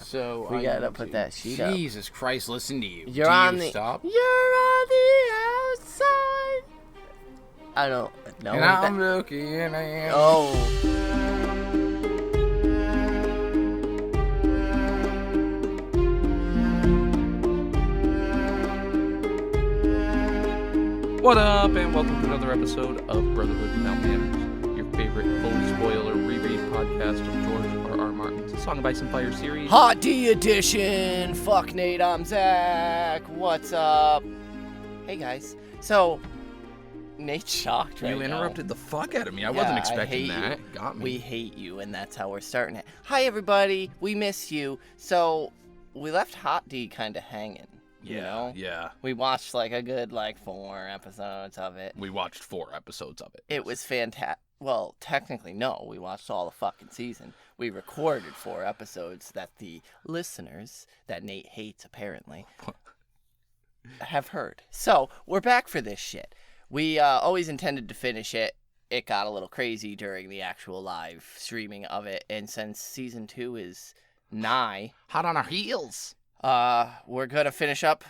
So We gotta put that sheet up. Jesus Christ, listen to you. You're Do on you the. stop? You're on the outside. I don't know. And I'm looking at Oh. What up, and welcome to another episode of Brotherhood Without Manners, your favorite full spoiler reread podcast of George R.R. Martin's Song of Ice and Fire series. Hot D edition. Fuck Nate, I'm Zach. What's up? Hey guys. So, Nate's shocked right You interrupted the fuck out of me. I wasn't expecting that. Got me. We hate you, and that's how we're starting it. Hi everybody. We miss you. So, we left Hot D kind of hanging. You know? Yeah. We watched like a good 4 episodes of it. We watched 4 episodes of it. It was fantastic. Well, technically, no. We watched all the fucking season. We recorded 4 episodes that the listeners, that Nate hates apparently, have heard. So, we're back for this shit. We always intended to finish it. It got a little crazy during the actual live streaming of it. And since season 2 is nigh, Hot on our heels. we're going to finish up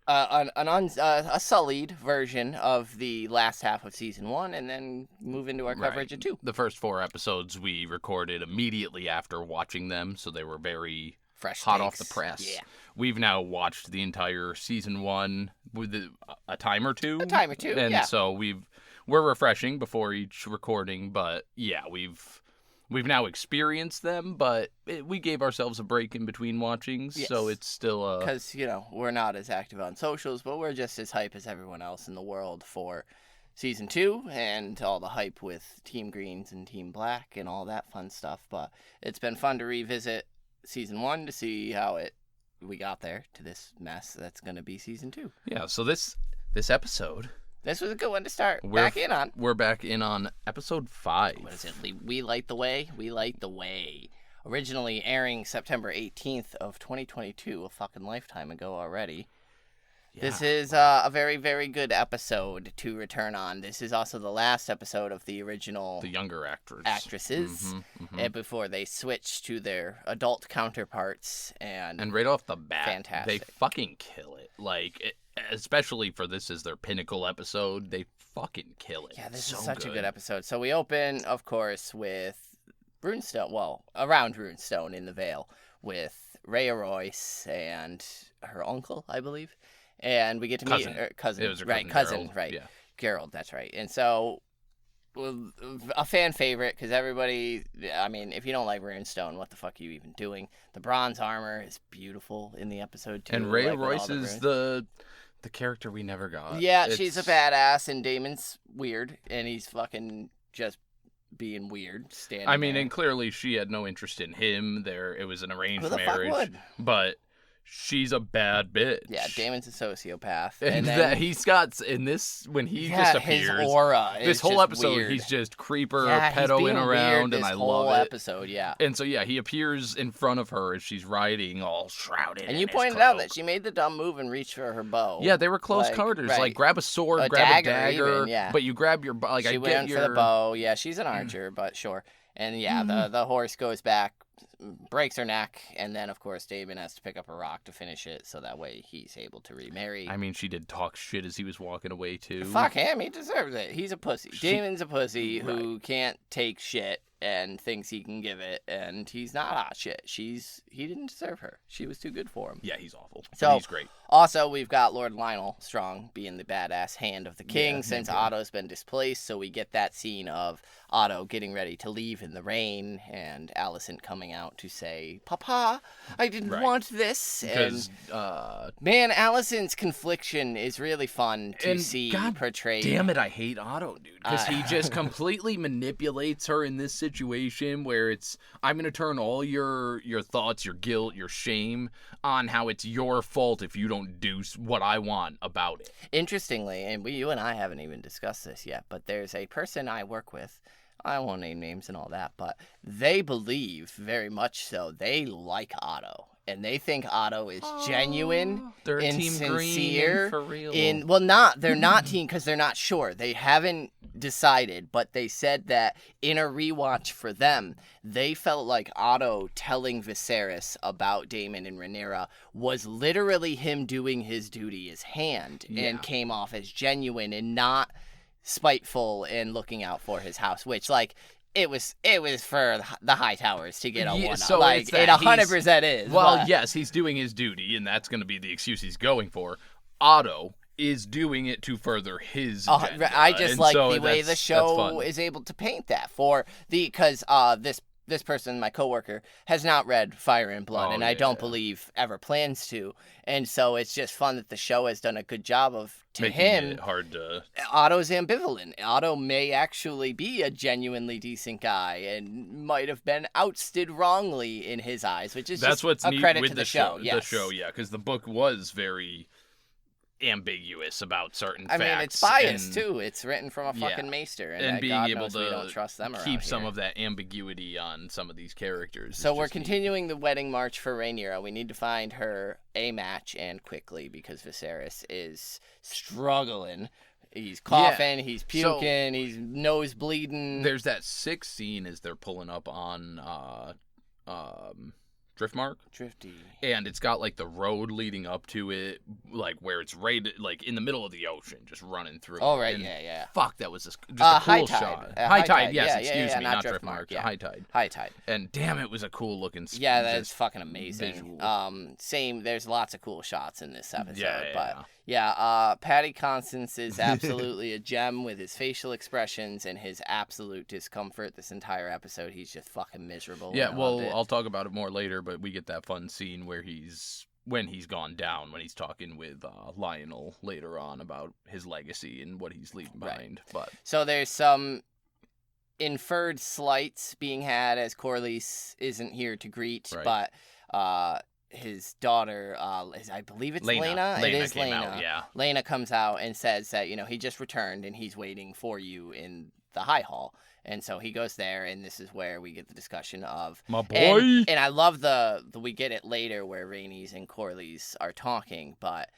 a sullied version of the last half of season 1 and then move into our coverage of 2. The first 4 episodes we recorded immediately after watching them, so they were very Fresh hot takes. off the press. Yeah. We've now watched the entire season 1 with a time or two. And yeah. so we're refreshing before each recording, but yeah, we've now experienced them, but we gave ourselves a break in between watchings, Yes. so it's still Because, we're not as active on socials, but we're just as hype as everyone else in the world for season 2 and all the hype with Team Greens and Team Black and all that fun stuff. But it's been fun to revisit season 1 to see how we got there to this mess that's going to be season 2. yeah. So this episode, This was a good one to start We're back in on episode 5. What is it? We Light the Way? We Light the Way. Originally airing September 18th of 2022, a fucking lifetime ago already. Yeah. This is a very, very good episode to return on. This is also the last episode of the original The younger actresses and before they switch to their adult counterparts. And right off the bat, fantastic. they fucking kill it. Especially for this as their pinnacle episode, they fucking kill it. yeah, this so is such a good episode. So we open, of course, with Runestone. Well, around Runestone in the Vale with Rhea Royce and her uncle, I believe. And we get to meet her cousin. It was her right, cousin, cousin, right. Yeah. Gerald, that's right. And so, a fan favorite, because everybody, I mean, if you don't like Runestone, what the fuck are you even doing? The bronze armor is beautiful in the episode, too. And Rhea with all Royce the is runes. the character we never got. Yeah, she's a badass, and Damon's weird, and he's fucking just being weird, standing there. And clearly she had no interest in him. It was an arranged Who the fuck marriage. would? But she's a bad bitch. Yeah, Damon's a sociopath. And then, that he's got in this when he yeah, disappears. his aura is This whole just episode, weird. he's just creeper yeah, pedoing he's being around, weird and I this love whole it. episode, yeah. And so yeah, he appears in front of her as she's riding, all shrouded. And in you his pointed out cloak. that she made the dumb move and reached for her bow. Yeah, they were close Like, quarters. right. Like grab a sword, A grab dagger a dagger. even, yeah. But you grab your she went for the bow. Yeah, she's an archer, but sure. And yeah, the horse goes back, breaks her neck, and then of course Damon has to pick up a rock to finish it, so that way he's able to remarry. I mean, she did talk shit as he was walking away too. Fuck him, he deserves it. He's a pussy. Damon's a pussy who can't take shit and thinks he can give it, and he's not hot shit. He didn't deserve her. She was too good for him. Yeah, he's awful. So But he's great. Also, we've got Lord Lionel Strong being the badass hand of the king Yeah, since yeah. Otto's been displaced. So we get that scene of Otto getting ready to leave in the rain and Alicent coming out to say, "Papa, I didn't Right. want this." Because Man, Alicent's confliction is really fun to And see God portrayed. damn it, I hate Otto, dude. Because he just completely manipulates her in this situation where it's, I'm going to turn all your thoughts, your guilt, your shame on how it's your fault if you don't do what I want about it. Interestingly, and you and I haven't even discussed this yet, but there's a person I work with. I won't name names and all that, but they believe very much so. They like Otto. and they think Otto is genuine They're and Team Green sincere. and for real. They're not team because they're not sure. They haven't decided, but they said that in a rewatch for them, they felt like Otto telling Viserys about Daemon and Rhaenyra was literally him doing his duty as hand and came off as genuine and not spiteful and looking out for his house, which like it was for the High Towers to get a one. So like it 100% is. Well, but... yes, he's doing his duty, and that's going to be the excuse he's going for. Otto is doing it to further his agenda. I just and like so the way the show is able to paint that because this person, my coworker, has not read Fire and Blood, and I don't believe ever plans to. And so it's just fun that the show has done a good job of, to making him, it hard to... Otto's ambivalent. Otto may actually be a genuinely decent guy and might have been ousted wrongly in his eyes, which is That's just what's a neat credit with to the show. show. Yes. The show, yeah, because the book was very ambiguous about certain facts. I mean, it's biased too. It's written from a fucking maester, and being God able knows we don't to trust them around keep some here. of that ambiguity on some of these characters. So we're continuing the wedding march for Rhaenyra. We need to find her a match, and quickly, because Viserys is struggling. He's coughing, he's puking, he's nose bleeding. There's that sick scene as they're pulling up on Driftmark. Drifty. And it's got like the road leading up to it, like where it's right, like in the middle of the ocean, just running through. Oh, right, and yeah. Fuck, that was just a cool High Tide. shot. High High Tide, Tide, yes, yeah, excuse me, not not Driftmark. yeah. High Tide. High Tide. And damn, it was a cool looking. Yeah, that's fucking amazing. Visual. Same. There's lots of cool shots in this episode. Yeah. But Patty Constance is absolutely a gem with his facial expressions and his absolute discomfort. This entire episode, he's just fucking miserable. Yeah, well, I'll talk about it more later, but we get that fun scene where when he's gone down, when he's talking with Lionel later on about his legacy and what he's leaving behind. But so there's some inferred slights being had as Corlys isn't here to greet, but his daughter, I believe it's Lena. It is Lena. Out, Lena comes out and says that, he just returned and he's waiting for you in the High Hall. And so he goes there, and this is where we get the discussion of my boy. And I love the we get it later where Rhaenys and Corlys are talking, but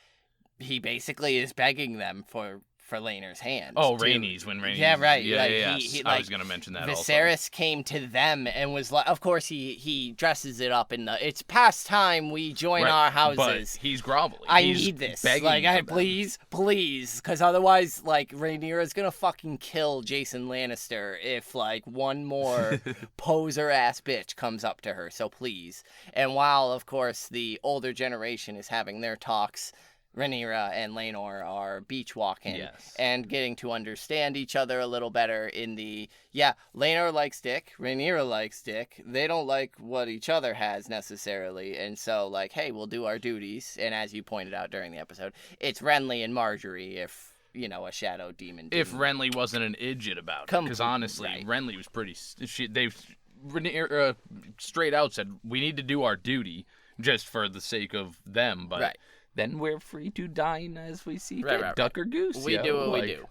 he basically is begging them for Laener's hand. Oh, Rhaenys, when Rhaenys. Yeah, right. Yeah, He, I was going to mention that Viserys came to them and was like, of course he dresses it up in it's past time we join our houses. But he's groveling. I need this. Please, because otherwise, Rhaenyra's going to fucking kill Jason Lannister if, one more poser-ass bitch comes up to her. So please. And while, of course, the older generation is having their talks, Rhaenyra and Laenor are beach walking and getting to understand each other a little better in the, Laenor likes dick, Rhaenyra likes dick, they don't like what each other has necessarily, and so, hey, we'll do our duties, and as you pointed out during the episode, it's Renly and Marjorie if, a shadow demon. If Renly wasn't an idiot about it, because honestly, Renly was pretty, Rhaenyra straight out said, we need to do our duty just for the sake of them, but... Then we're free to dine as we see fit. Duck or goose. We do what we do.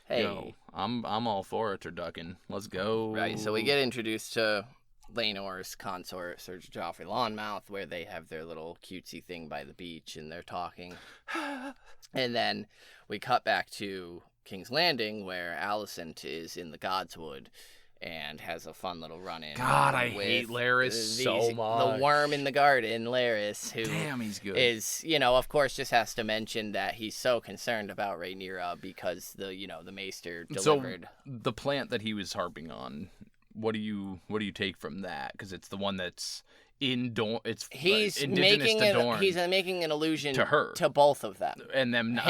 Hey. I'm all for it, turducken. Let's go. Right, so we get introduced to Laenor's consort, Sir Joffrey Lonmouth, where they have their little cutesy thing by the beach, and they're talking. And then we cut back to King's Landing, where Alicent is in the Godswood and has a fun little run-in. God, I hate Larys so much. The worm in the garden, Larys, who he's good. Is, of course, just has to mention that he's so concerned about Rhaenyra because the Maester delivered. So the plant that he was harping on, what do you take from that? Because it's the one that's indigenous to Dorne. He's making an allusion to her, to both of them, and them.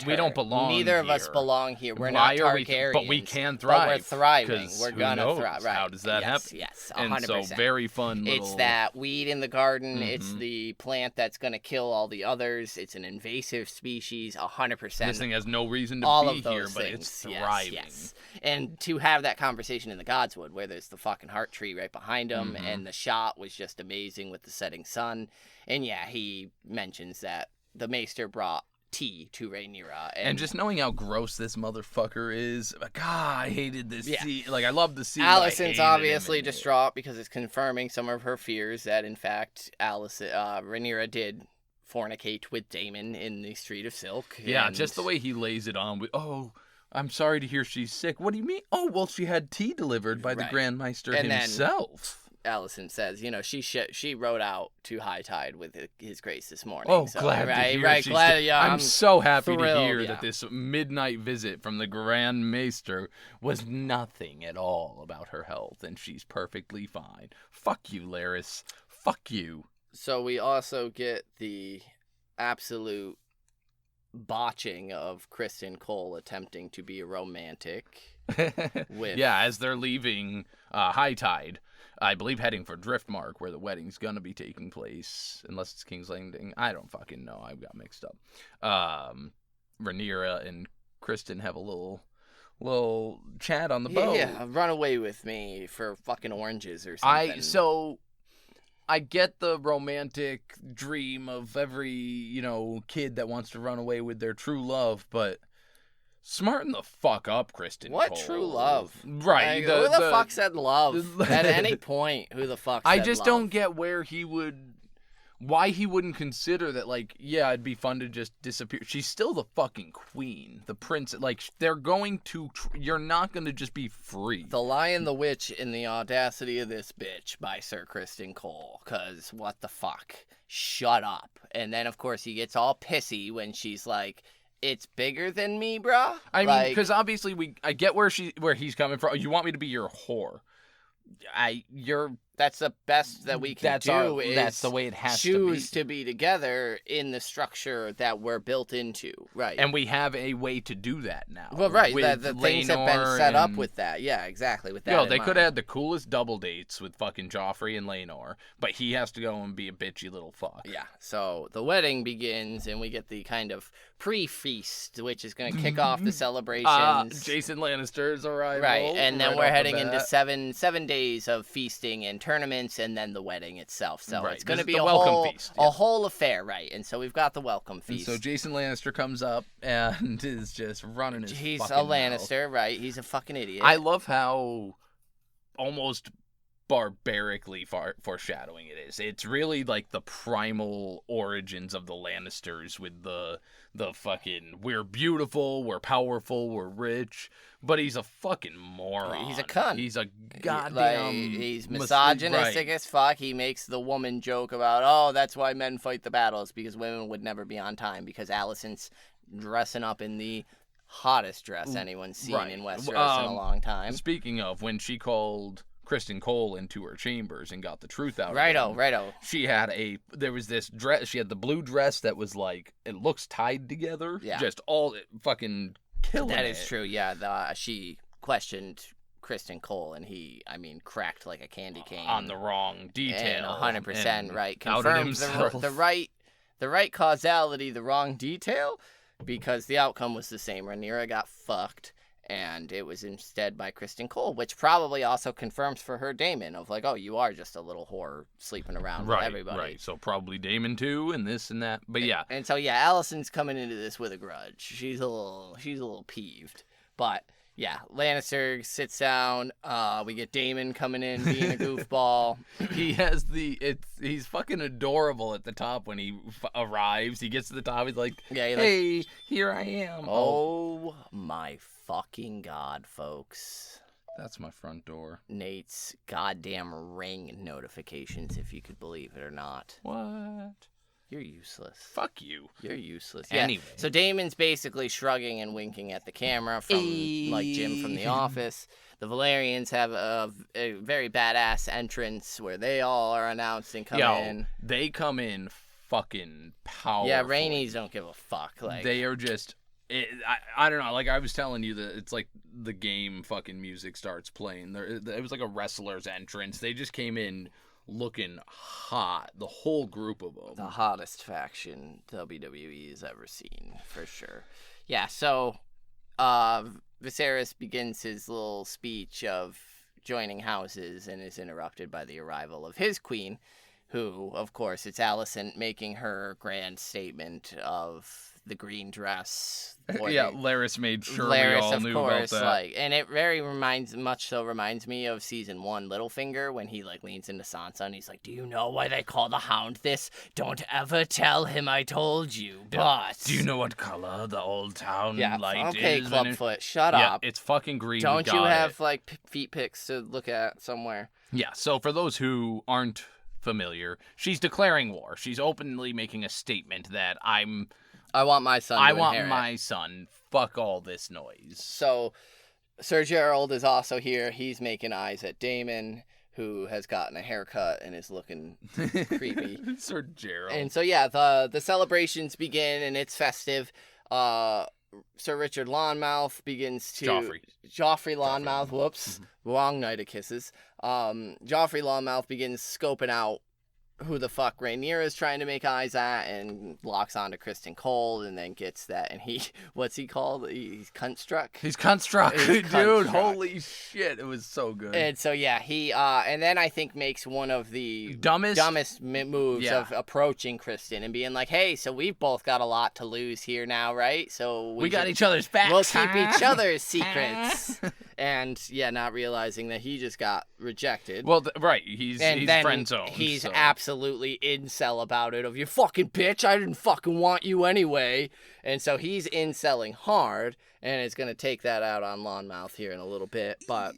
We don't belong. Neither here. of us belong here. We're not Targaryens, but we can thrive. But we're thriving. We're gonna thrive. Right? How does that happen? Yes, 100%. And so very fun. It's that weed in the garden. Mm-hmm. It's the plant that's gonna kill all the others. It's an invasive species. 100%. This thing has no reason to all be of those here, but things. it's thriving. Yes. And to have that conversation in the Godswood, where there's the fucking heart tree right behind him, and the shot was just amazing with the setting sun. And he mentions that the Maester brought tea to Rhaenyra. And just knowing how gross this motherfucker is, like, I hated this Yeah. scene. Like, I love the scene. Alicent's obviously distraught because it's confirming some of her fears that, in fact, Rhaenyra did fornicate with Daemon in the Street of Silk. Yeah, and... just the way he lays it on. Oh, I'm sorry to hear she's sick. What do you mean? Oh, well, she had tea delivered by the Grand Maester himself. Alicent says, she rode out to High Tide with His Grace this morning. Oh, so, glad to hear. Right, glad. Yeah, I'm so happy thrilled, to hear that this midnight visit from the Grand Maester was nothing at all about her health, and she's perfectly fine. Fuck you, Larys. Fuck you. So we also get the absolute botching of Kristen Cole attempting to be romantic with... Yeah, as they're leaving High Tide. I believe heading for Driftmark, where the wedding's gonna be taking place, unless it's King's Landing. I don't fucking know. I got mixed up. Rhaenyra and Kristen have a little chat on the boat. Yeah, run away with me for fucking oranges or something. I get the romantic dream of every, kid that wants to run away with their true love, but smarten the fuck up, Kristen What Cole. true love? Right. Like, who the fuck said love? At any point, who the fuck said I just love? don't get why he wouldn't consider that, it'd be fun to just disappear. She's still the fucking queen, the prince. They're going to, you're not going to just be free. The Lion, the Witch, and the Audacity of This Bitch by Sir Kristen Cole. Because what the fuck? Shut up. And then, of course, he gets all pissy when she's like, it's bigger than me, bruh. I mean, because obviously I get where he's coming from. You want me to be your whore. That's the best that we can do. That's the way it has choose to be together in the structure that we're built into, right? And we have a way to do that now. Well, right, the things have been set up with that. Yeah, exactly. With that, they could have had the coolest double dates with fucking Joffrey and Laenor, but he has to go and be a bitchy little fuck. Yeah. So the wedding begins, and we get the kind of pre-feast, which is going to kick off the celebrations. Jason Lannister's arrival. Right, and then we're heading into that. 7 days of feasting and tournaments, and then the wedding itself. So it's going to be a welcome feast. A whole affair, right? And so we've got the welcome feast. And so Jason Lannister comes up and is just running his He's fucking a Lannister, mouth. right? He's a fucking idiot. I love how almost barbarically foreshadowing it is. It's really like the primal origins of the Lannisters with the fucking, we're beautiful, we're powerful, we're rich, but he's a fucking moron. He's a cunt. He's a goddamn... he's misogynistic as fuck. He makes the woman joke about, that's why men fight the battles, because women would never be on time, because Alicent's dressing up in the hottest dress anyone's seen in Westeros in a long time. Speaking of, when she called Kristen Cole into her chambers and got the truth out. Righto. She had there was this dress. She had the blue dress that was it looks tied together. Yeah. Just all fucking killing That it. is true. Yeah. She questioned Kristen Cole, and he, cracked like a candy cane on the wrong detail. And 100% right. Outed Confirms himself. the right causality, the wrong detail, because the outcome was the same. Rhaenyra got fucked. And it was instead by Kristen Cole, which probably also confirms for her Daemon of you are just a little whore sleeping around with everybody. Right, so probably Daemon too, and this and that. But yeah. And so Alicent's coming into this with a grudge. She's a little peeved. But yeah, Lannister sits down. We get Daemon coming in being a goofball. He has he's fucking adorable at the top when he arrives. He gets to the top. He's like, hey, here I am. Oh my fucking God, folks. That's my front door. Nate's goddamn Ring notifications, if you could believe it or not. What? You're useless. Fuck you. You're useless. Yeah. Anyway. So Damon's basically shrugging and winking at the camera from Jim from The Office. The Valerians have a very badass entrance where they all are announced and come in. They come in fucking powerful. Yeah, Rainey's don't give a fuck. They are just... I don't know. I was telling you that it's like the game fucking music starts playing. It was like a wrestler's entrance. They just came in looking hot. The whole group of them. The hottest faction WWE has ever seen, for sure. Yeah, so Viserys begins his little speech of joining houses and is interrupted by the arrival of his queen, who, of course, it's Allison making her grand statement of the green dress. Yeah, Laris made sure Laris, we all of knew course, about that. and it very reminds me of season 1 Littlefinger when he leans into Sansa and he's like, "Do you know why they call the Hound this? Don't ever tell him I told you, but Do you know what color the old town light okay, is? Clubfoot, shut Yeah, up. it's fucking green. Don't we you got have it. feet pics to look at somewhere? Yeah, so for those who aren't familiar, she's declaring war. She's openly making a statement that I want my son to want inherit. my son. Fuck all this noise. So Sir Gerald is also here. He's making eyes at Daemon, who has gotten a haircut and is looking creepy. Sir Gerald. And so yeah, the celebrations begin and it's festive. Sir Richard Lonmouth begins to Joffrey Lonmouth. Whoops, wrong night of kisses. Joffrey Lonmouth begins scoping out who the fuck Rhaenyra is trying to make eyes at and locks onto Kristen Cole and then gets that. And what's he called? He's cunt struck. He's cunt struck, He's dude. cunt struck. Holy shit, it was so good. And so yeah, he and then I think makes one of the dumbest moves of approaching Kristen and being like, "Hey, so we've both got a lot to lose here now, right? So we got each other's backs. We'll keep each other's secrets." And yeah, not realizing that he just got rejected. Well, right, he's friend zoned. He's absolutely incel about it. Of you fucking bitch, I didn't fucking want you anyway. And so he's incelling hard, and it's gonna take that out on Lonmouth here in a little bit. But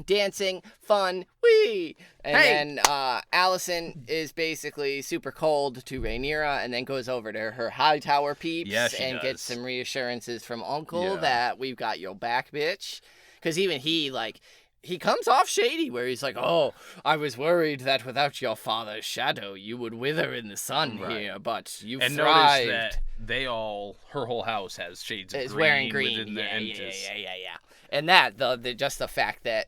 dancing, fun, wee. And then Allison is basically super cold to Rhaenyra, and then goes over to her Hightower peeps and gets some reassurances from Uncle that we've got your back, bitch. Because even he comes off shady where he's like, "Oh, I was worried that without your father's shadow, you would wither in the sun here, but you thrived." Notice that her whole house has shades of green. It's wearing green. Within the Yeah. And that, just the fact that,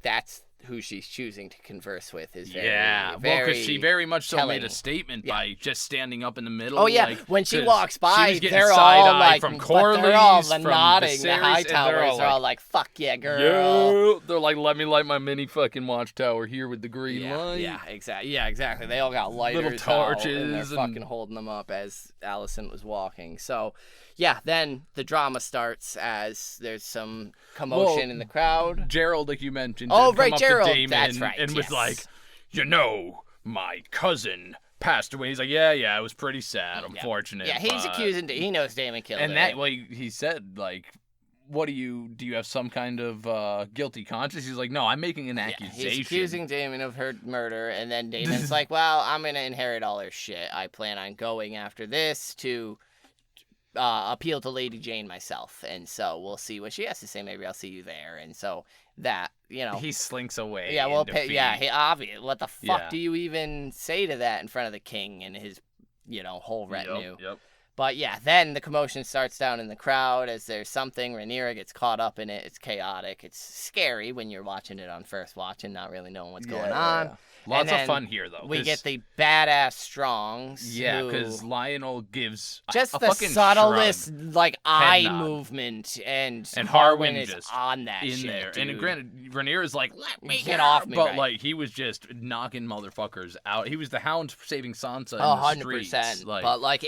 that's who she's choosing to converse with is very, well, because she very much so telling. made a statement by just standing up in the middle. Oh yeah, when she walks by, they're all like, from they're all from nodding. Viserys, the Hightowers are all like, "Fuck yeah, girl." Yeah. They're like, "Let me light my mini fucking watchtower here with the green light." Yeah, exactly. They all got lighters, little torches, and they're fucking holding them up as Allison was walking. So, yeah, then the drama starts as there's some commotion in the crowd. Gerald, like you mentioned, oh right, Gerald, Daemon that's right, and was like, my cousin passed away. He's like, yeah, it was pretty sad, unfortunate. Yeah, he's accusing. He knows Daemon killed and her. that, well, he said, like, what do you have some kind of guilty conscience? He's like, no, I'm making an accusation. He's accusing Daemon of her murder, and then Daemon's like, well, I'm gonna inherit all her shit. I plan on going after this to appeal to Lady Jane myself, and so we'll see what she has to say. Maybe I'll see you there. And so that, he slinks away. Yeah, well, obvious. What the fuck do you even say to that in front of the king and his, whole retinue? Yep. But yeah, then the commotion starts down in the crowd as there's something. Rhaenyra gets caught up in it. It's chaotic. It's scary when you're watching it on first watch and not really knowing what's going on. Lots of fun here, though. We get the badass Strongs. Yeah, because Lionel gives just a the fucking subtlest, shrug, eye movement, and Harwin is just on that in shit, there. dude. And granted, Rhaenyra's like, let me get off me, but right. he was just knocking motherfuckers out. He was the Hound saving Sansa in the 100%. streets. But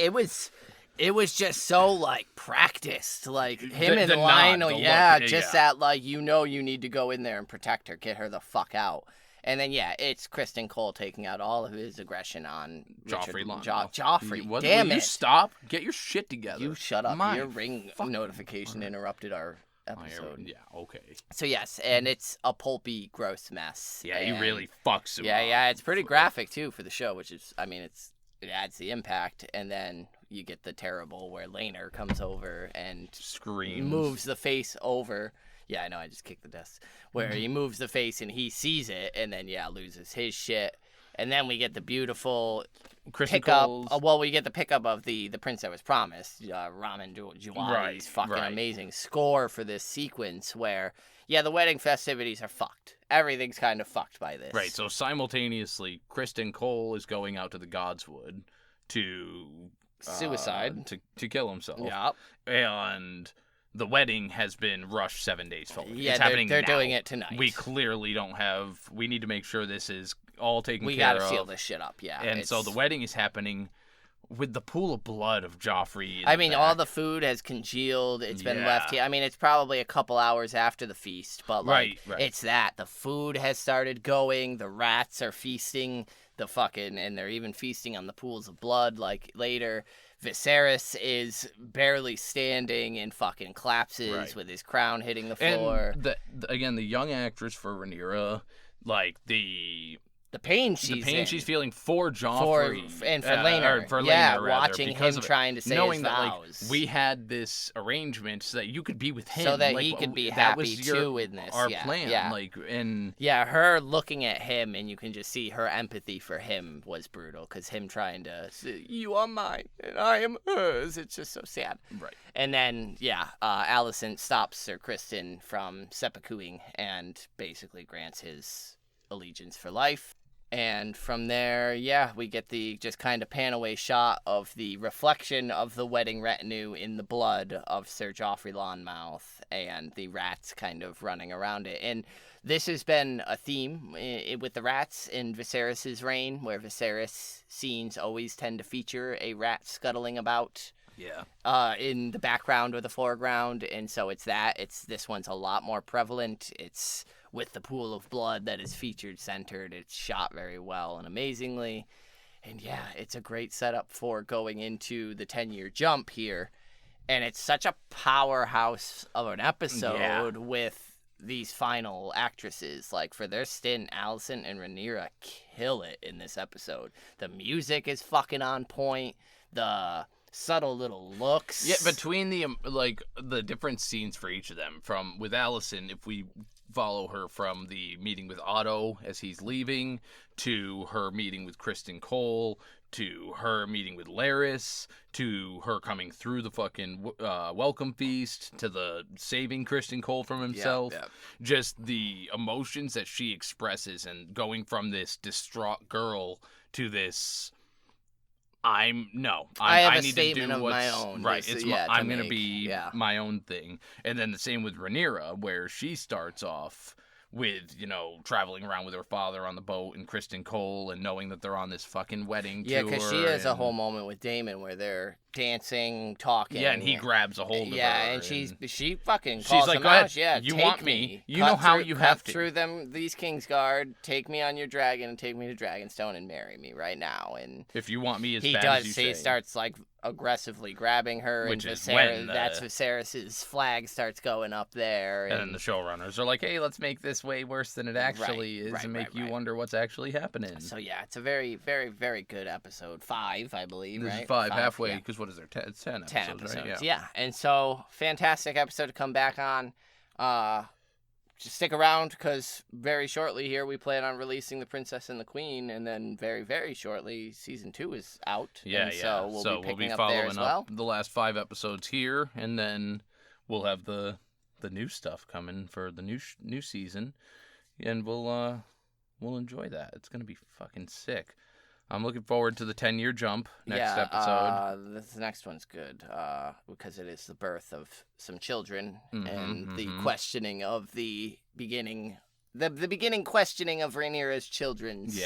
it was just so practiced, him and the Lionel, nod, the look, that you need to go in there and protect her, get her the fuck out. And then it's Kristen Cole taking out all of his aggression on Joffrey Long. Joffrey, will damn it! You stop. Get your shit together. You shut up. Your ring notification interrupted our episode. Yeah, okay. So yes, and it's a pulpy, gross mess. Yeah, he really fucks him up. Yeah, it's pretty graphic too for the show, which is, it adds the impact. And then you get the terrible where Laner comes over and screams, moves the face over. Yeah, I know, I just kicked the desk. Where he moves the face and he sees it and then, loses his shit. And then we get the beautiful pickup. We get the pickup of the prince that was promised, Ramin Djawadi's fucking amazing score for this sequence where, the wedding festivities are fucked. Everything's kind of fucked by this. Right, so simultaneously, Kristen Cole is going out to the Godswood to... suicide. To kill himself. Yep. And... the wedding has been rushed 7 days forward. Yeah, it's happening they're now. doing it tonight. We clearly don't have... We need to make sure this is all taken We care of. gotta seal this shit up, yeah. And so the wedding is happening with the pool of blood of Joffrey. I mean, all the food has congealed. It's been left here. I mean, it's probably a couple hours after the feast, but like, it's that. The food has started going. The rats are feasting and they're even feasting on the pools of blood, like, later. Viserys is barely standing and fucking collapses with his crown hitting the floor. And again, the young actress for Rhaenyra, like, the pain she's feeling for Joffrey and for Laenor. Yeah, watching him trying to say knowing his that vows. like we had this arrangement so that you could be with him, so that like, he could be that happy was too in this. Our plan, like, and her looking at him, and you can just see her empathy for him was brutal, because him trying to say, "You are mine and I am hers." It's just so sad. Right. And then Alicent stops Sir Criston from seppukuing and basically grants his allegiance for life. And from there, we get the just kind of pan away shot of the reflection of the wedding retinue in the blood of Sir Joffrey Lonmouth and the rats kind of running around it. And this has been a theme with the rats in Viserys' reign, where Viserys scenes always tend to feature a rat scuttling about. In the background or the foreground. And so this one's a lot more prevalent. It's with the pool of blood that is featured centered. It's shot very well and amazingly. And it's a great setup for going into the 10-year jump here. And it's such a powerhouse of an episode with these final actresses. Like, for their stint, Alicent and Rhaenyra kill it in this episode. The music is fucking on point. The subtle little looks. Yeah, between the different scenes for each of them. With Alicent, if we follow her from the meeting with Otto as he's leaving, to her meeting with Criston Cole, to her meeting with Larys, to her coming through the fucking welcome feast, to the saving Criston Cole from himself. Just the emotions that she expresses, and going from this distraught girl to this... I need to do what's my own. Right. I'm going to be my own thing. And then the same with Rhaenyra, where she starts off with, traveling around with her father on the boat and Criston Cole, and knowing that they're on this fucking wedding tour. Yeah, because she has a whole moment with Daemon where they're dancing, talking. Yeah, and he grabs a hold of her. Yeah, and she fucking calls him out. Yeah, you want me. You know how you have to. Through these Kingsguard, take me on your dragon and take me to Dragonstone and marry me right now. And if you want me as bad as you say. He starts like aggressively grabbing her, which and is when that's Viserys' flag starts going up there. And then the showrunners are like, hey, let's make this way worse than it actually is, and make you wonder what's actually happening. So it's a very, very, very good episode. 5, I believe, this right? is 5, halfway, because what is there? 10 episodes, 10 episodes, right? Yeah. And so, fantastic episode to come back on. Just stick around, because very shortly here we plan on releasing The Princess and the Queen, and then very, very shortly season 2 is out. So we'll be following up the last 5 episodes here, and then we'll have the new stuff coming for the new season, and we'll enjoy that. It's gonna be fucking sick. I'm looking forward to the 10-year jump next episode. This next one's good because it is the birth of some children and the questioning of the beginning. The beginning questioning of Rhaenyra's children's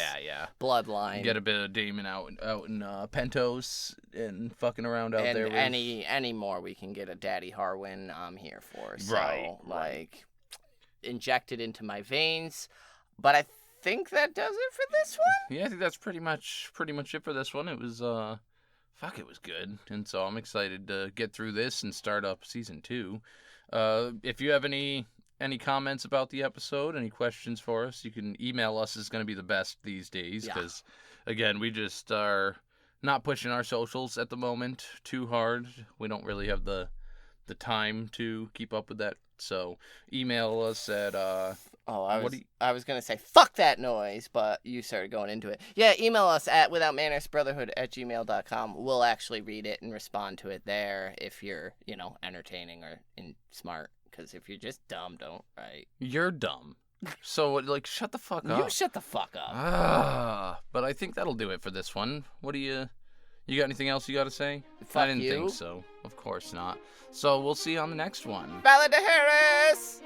bloodline. Get a bit of Daemon out in Pentos and fucking around out there. And any more we can get a Daddy Harwin, I'm here for. So, inject it into my veins. But I think that does it for this one. Yeah, I think that's pretty much it for this one. It was it was good, and so I'm excited to get through this and start up season 2. If you have any comments about the episode, any questions for us, you can email us. Is going to be the best these days, because again, we just are not pushing our socials at the moment too hard. We don't really have the time to keep up with that. So email us at I was going to say, fuck that noise, but you started going into it. Yeah, email us at withoutmannersbrotherhood@gmail.com. We'll actually read it and respond to it there if you're, entertaining or smart. Because if you're just dumb, don't write. You're dumb. So, shut the fuck up. You shut the fuck up. But I think that'll do it for this one. What do you got anything else you got to say? Fuck I didn't think so. Of course not. So, we'll see you on the next one. Ballad to Harris!